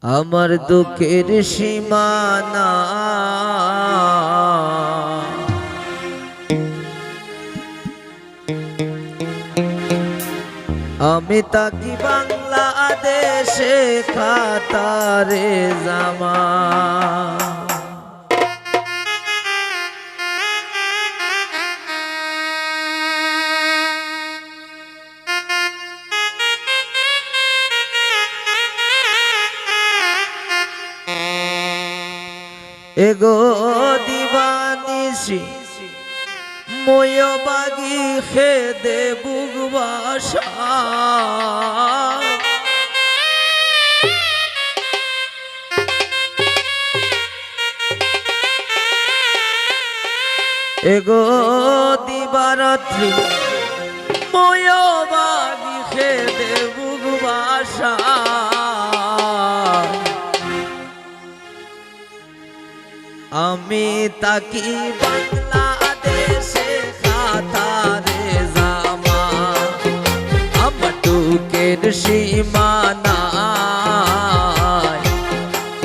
আমার দুঃখের সীমানা আমি তাকি বাংলাদেশে কাতারে জামা এগো দিবানিসি ময় বাগি খেদে বুগবাসা এগো দিবারাত্রি ময় বাগি খেদে বুগবাসা আমি তাকি বাংলাদেশে কাতারে জামা আমার দুঃখের সীমানায়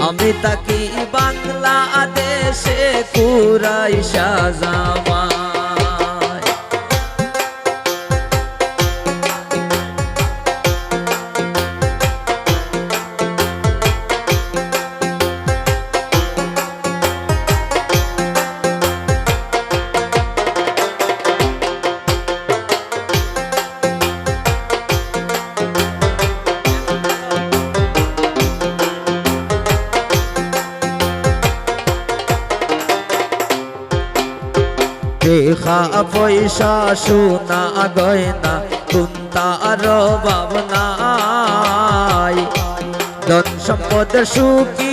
আমি তাকি বাংলাদেশে কুরাইশা জামা রেখা পয়সা সোনা গয়না কুন্তার ভাবনাই ধন সম্পদ সুখী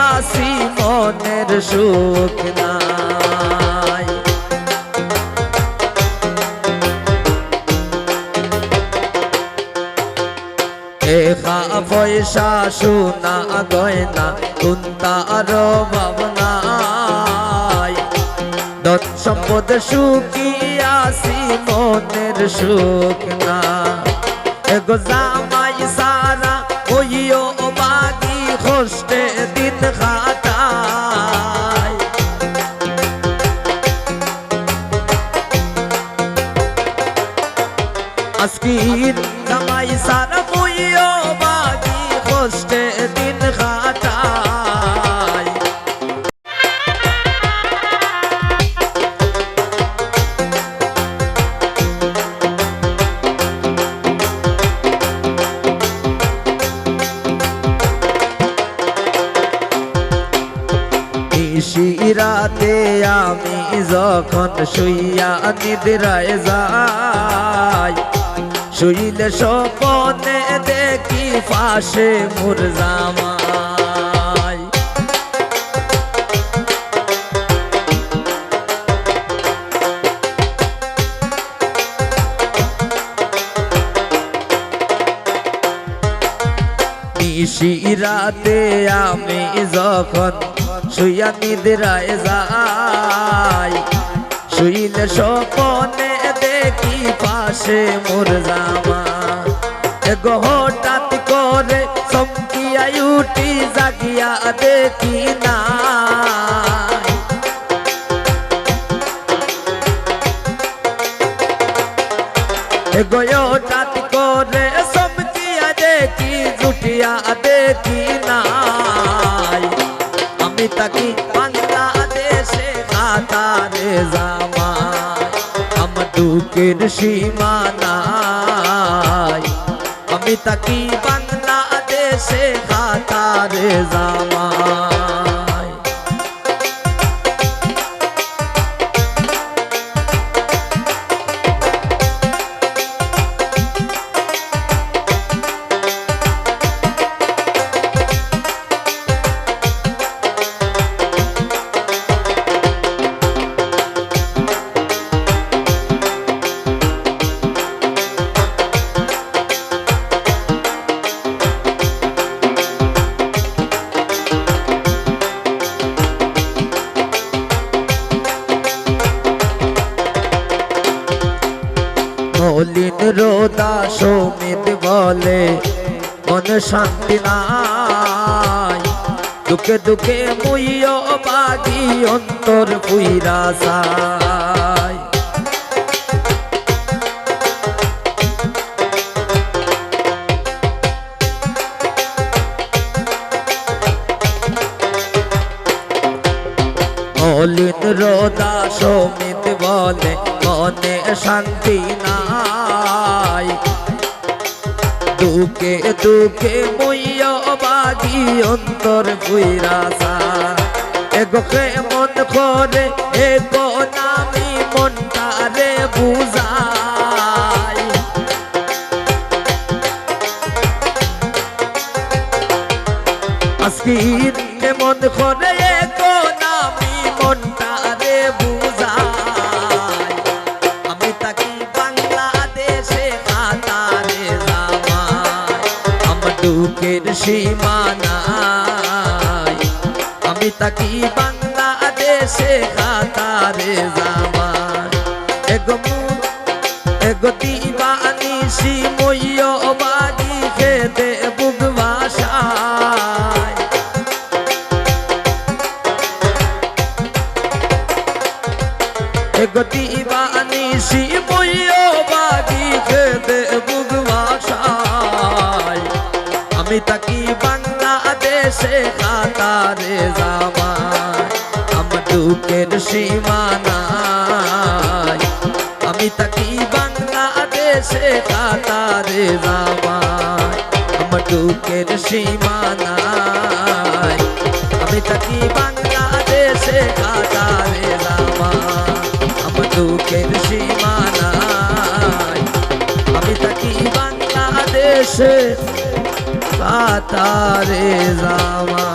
আসি মনের সুখ নাই রেখা পয়সা সোনা গয়না কুন্তার ভাবনাই ধন সম্পদ সুখী আসি মনের সুখ না এগো জামাই সারা ওইও বাগি কষ্টে দিন কাটায় আজকির জামাই সারা ওইও বাগি কষ্টে দিন কাটায় রাতে আমি যখন শুইয়া নিদ্রায় যাই শুইলে স্বপ্নে দেখি পাশে মোর জামাই রাতে আমি যখন শুইয়া নিদ্রায় যাই শুইলে স্বপ্নে দেখি পাশে মোর জামা এগো হঠাৎ করে চমকিয়া উঠি জাগিয়া দেখি না এগো হঠাৎ করে চমকিয়া দেখি জুটিয়া দেখি নাই আমি তাকি বাংলাদেশে কাতারে জামা আমার দুঃখের সীমানায় আমি তাকি বাংলাদেশে কাতারে জামা মলিন রোদা সমিত বলে মন শান্তি নাই দুঃখে দুঃখে মুইও বাগি অন্তর পুইরা যায় অলিন রোদা সমিত বলে মনে শান্তি নাই দুঃখে দুঃখে মুইও বাগি অন্তর পুইরা যায় এগোকে মন করে এগো নামি মনটারে বুঝাই আজকির মন করে এগো নামি মনটারে বুঝাই আমি তাকি বাংলাদেশে কাতারে জামাই আমার দুঃখের সীমানায় আমি তাকি বাংলাদেশে কাতারে জামাই এগো দিবানিশি মইও বাগি খেতে বুক ভাষায় এগো দিবানিশি মইও বাগি খেতে বুক ভাষায় আমি তাকি বাংলাদেশে কাতারে জামাই আমার দুঃখের সীমানায় আমি তাকি বাংলাদেশে কাতারে জামাই আমার দুঃখের সীমানায় আমি তাকি বাংলাদেশে কাতারে জামাই আমার দুঃখের সীমানায় আমি তাকি বাংলাদেশে কাতারে জামাই